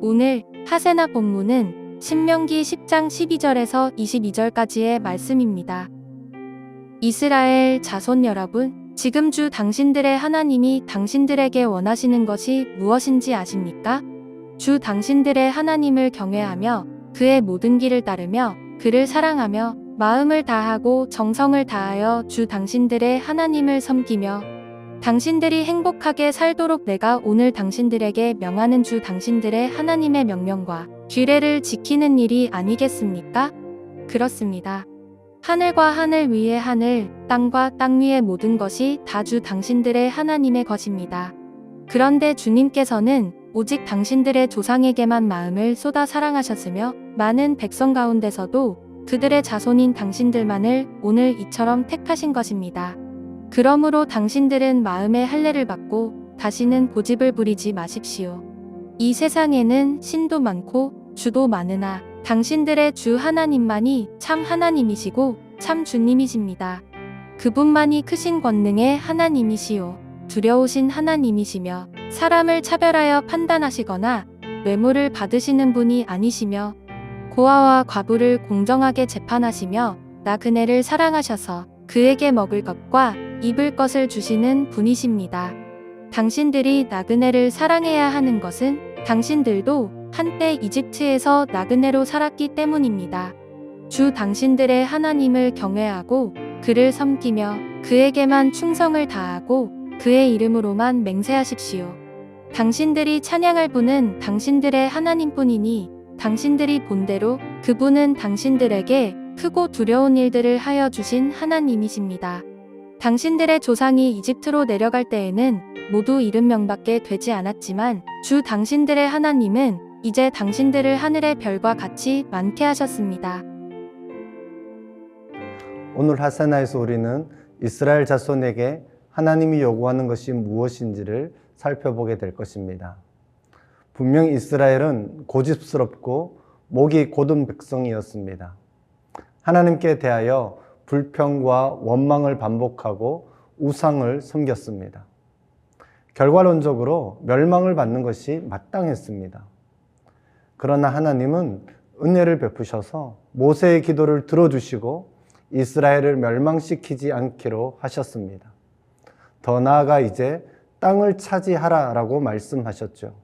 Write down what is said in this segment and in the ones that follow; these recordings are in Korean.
오늘 하세나 본문은 신명기 10장 12절에서 22절까지의 말씀입니다. 이스라엘 자손 여러분, 지금 주 당신들의 하나님이 당신들에게 원하시는 것이 무엇인지 아십니까? 주 당신들의 하나님을 경외하며 그의 모든 길을 따르며 그를 사랑하며 마음을 다하고 정성을 다하여 주 당신들의 하나님을 섬기며 당신들이 행복하게 살도록 내가 오늘 당신들에게 명하는 주 당신들의 하나님의 명령과 규례를 지키는 일이 아니겠습니까? 그렇습니다. 하늘과 하늘 위의 하늘, 땅과 땅 위의 모든 것이 다 주 당신들의 하나님의 것입니다. 그런데 주님께서는 오직 당신들의 조상에게만 마음을 쏟아 사랑하셨으며 많은 백성 가운데서도 그들의 자손인 당신들만을 오늘 이처럼 택하신 것입니다. 그러므로 당신들은 마음의 할례를 받고 다시는 고집을 부리지 마십시오. 이 세상에는 신도 많고 주도 많으나 당신들의 주 하나님만이 참 하나님이시고 참 주님이십니다. 그분만이 크신 권능의 하나님이시요 두려우신 하나님이시며 사람을 차별하여 판단하시거나 뇌물을 받으시는 분이 아니시며 고아와 과부를 공정하게 재판하시며 나그네를 사랑하셔서 그에게 먹을 것과 입을 것을 주시는 분이십니다. 당신들이 나그네를 사랑해야 하는 것은 당신들도 한때 이집트에서 나그네로 살았기 때문입니다. 주 당신들의 하나님을 경외하고 그를 섬기며 그에게만 충성을 다하고 그의 이름으로만 맹세하십시오. 당신들이 찬양할 분은 당신들의 하나님뿐이니 당신들이 본대로 그분은 당신들에게 크고 두려운 일들을 하여 주신 하나님이십니다. 당신들의 조상이 이집트로 내려갈 때에는 모두 70명밖에 되지 않았지만 주 당신들의 하나님은 이제 당신들을 하늘의 별과 같이 많게 하셨습니다. 오늘 하세나에서 우리는 이스라엘 자손에게 하나님이 요구하는 것이 무엇인지를 살펴보게 될 것입니다. 분명 이스라엘은 고집스럽고 목이 곧은 백성이었습니다. 하나님께 대하여 불평과 원망을 반복하고 우상을 섬겼습니다. 결과론적으로 멸망을 받는 것이 마땅했습니다. 그러나 하나님은 은혜를 베푸셔서 모세의 기도를 들어주시고 이스라엘을 멸망시키지 않기로 하셨습니다. 더 나아가 이제 땅을 차지하라라고 말씀하셨죠.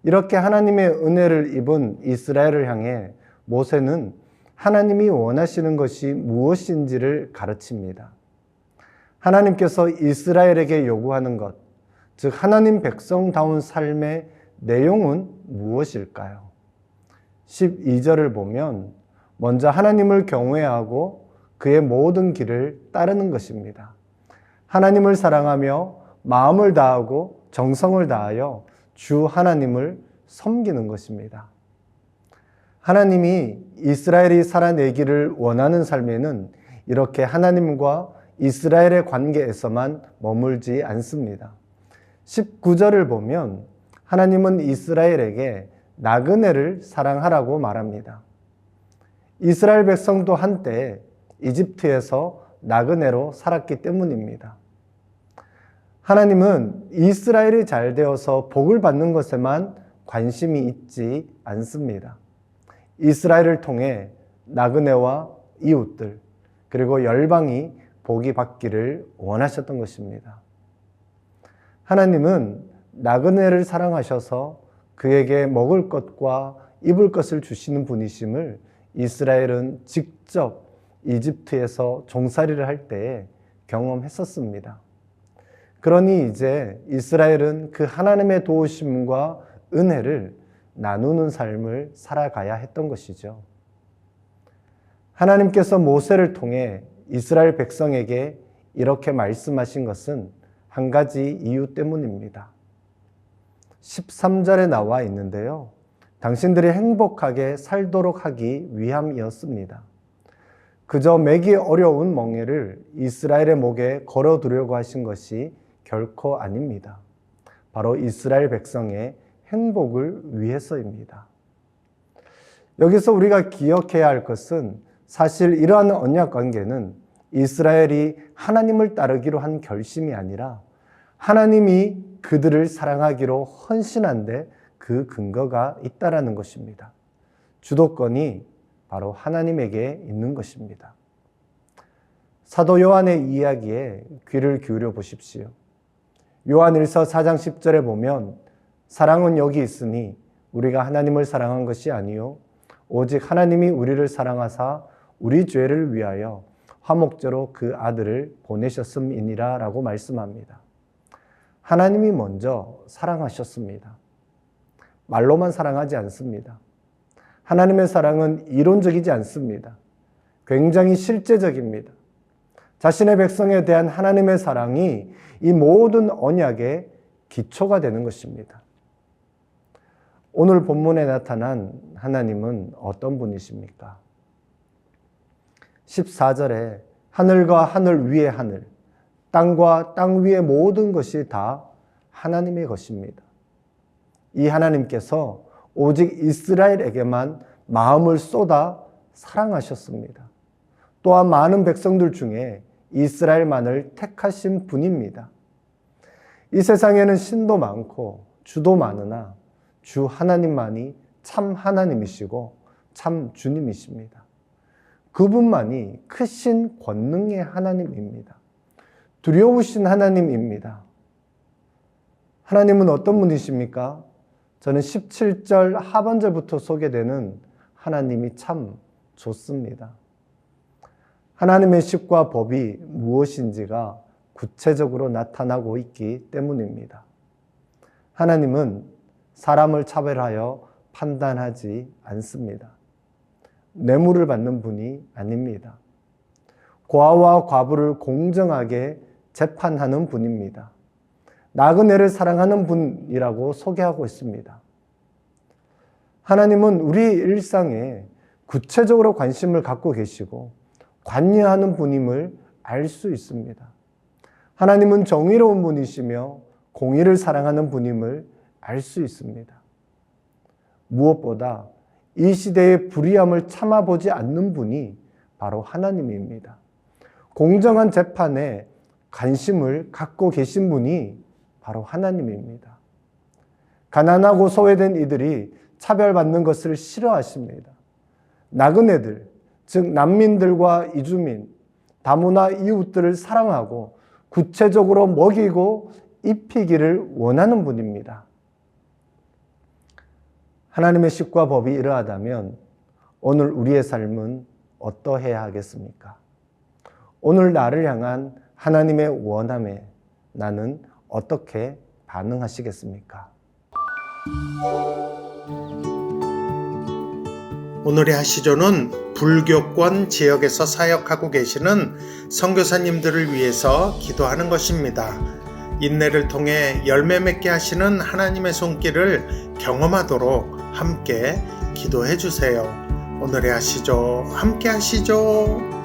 이렇게 하나님의 은혜를 입은 이스라엘을 향해 모세는 하나님이 원하시는 것이 무엇인지를 가르칩니다. 하나님께서 이스라엘에게 요구하는 것, 즉 하나님 백성다운 삶의 내용은 무엇일까요? 12절을 보면 먼저 하나님을 경외하고 그의 모든 길을 따르는 것입니다. 하나님을 사랑하며 마음을 다하고 정성을 다하여 주 하나님을 섬기는 것입니다. 하나님이 이스라엘이 살아내기를 원하는 삶에는 이렇게 하나님과 이스라엘의 관계에서만 머물지 않습니다. 19절을 보면 하나님은 이스라엘에게 나그네를 사랑하라고 말합니다. 이스라엘 백성도 한때 이집트에서 나그네로 살았기 때문입니다. 하나님은 이스라엘이 잘 되어서 복을 받는 것에만 관심이 있지 않습니다. 이스라엘을 통해 나그네와 이웃들 그리고 열방이 복이 받기를 원하셨던 것입니다. 하나님은 나그네를 사랑하셔서 그에게 먹을 것과 입을 것을 주시는 분이심을 이스라엘은 직접 이집트에서 종살이를 할 때에 경험했었습니다. 그러니 이제 이스라엘은 그 하나님의 도우심과 은혜를 나누는 삶을 살아가야 했던 것이죠. 하나님께서 모세를 통해 이스라엘 백성에게 이렇게 말씀하신 것은 한 가지 이유 때문입니다. 13절에 나와 있는데요. 당신들이 행복하게 살도록 하기 위함이었습니다. 그저 매기 어려운 멍에를 이스라엘의 목에 걸어두려고 하신 것이 결코 아닙니다. 바로 이스라엘 백성의 행복을 위해서입니다. 여기서 우리가 기억해야 할 것은 사실 이러한 언약 관계는 이스라엘이 하나님을 따르기로 한 결심이 아니라 하나님이 그들을 사랑하기로 헌신한 데 그 근거가 있다라는 것입니다. 주도권이 바로 하나님에게 있는 것입니다. 사도 요한의 이야기에 귀를 기울여 보십시오. 요한일서 4장 10절에 보면 사랑은 여기 있으니 우리가 하나님을 사랑한 것이 아니요 오직 하나님이 우리를 사랑하사 우리 죄를 위하여 화목제로 그 아들을 보내셨음이니라 라고 말씀합니다. 하나님이 먼저 사랑하셨습니다. 말로만 사랑하지 않습니다. 하나님의 사랑은 이론적이지 않습니다. 굉장히 실제적입니다. 자신의 백성에 대한 하나님의 사랑이 이 모든 언약의 기초가 되는 것입니다. 오늘 본문에 나타난 하나님은 어떤 분이십니까? 14절에 하늘과 하늘 위의 하늘, 땅과 땅 위의 모든 것이 다 하나님의 것입니다. 이 하나님께서 오직 이스라엘에게만 마음을 쏟아 사랑하셨습니다. 또한 많은 백성들 중에 이스라엘만을 택하신 분입니다. 이 세상에는 신도 많고 주도 많으나 주 하나님만이 참 하나님이시고 참 주님이십니다. 그분만이 크신 권능의 하나님입니다. 두려우신 하나님입니다. 하나님은 어떤 분이십니까? 저는 17절 하반절부터 소개되는 하나님이 참 좋습니다. 하나님의 십과 법이 무엇인지가 구체적으로 나타나고 있기 때문입니다. 하나님은 사람을 차별하여 판단하지 않습니다. 뇌물을 받는 분이 아닙니다. 고아와 과부를 공정하게 재판하는 분입니다. 나그네를 사랑하는 분이라고 소개하고 있습니다. 하나님은 우리 일상에 구체적으로 관심을 갖고 계시고 관여하는 분임을 알 수 있습니다. 하나님은 정의로운 분이시며 공의를 사랑하는 분임을 알 수 있습니다. 무엇보다 이 시대의 불의함을 참아보지 않는 분이 바로 하나님입니다. 공정한 재판에 관심을 갖고 계신 분이 바로 하나님입니다. 가난하고 소외된 이들이 차별받는 것을 싫어하십니다. 나그네들, 즉 난민들과 이주민, 다문화 이웃들을 사랑하고 구체적으로 먹이고 입히기를 원하는 분입니다. 하나님의 십과 법이 이러하다면 오늘 우리의 삶은 어떠해야 하겠습니까? 오늘 나를 향한 하나님의 원함에 나는 어떻게 반응하시겠습니까? 오늘의 하시조는 불교권 지역에서 사역하고 계시는 선교사님들을 위해서 기도하는 것입니다. 인내를 통해 열매 맺게 하시는 하나님의 손길을 경험하도록 함께 기도해 주세요. 오늘의 하시조 함께 하시죠.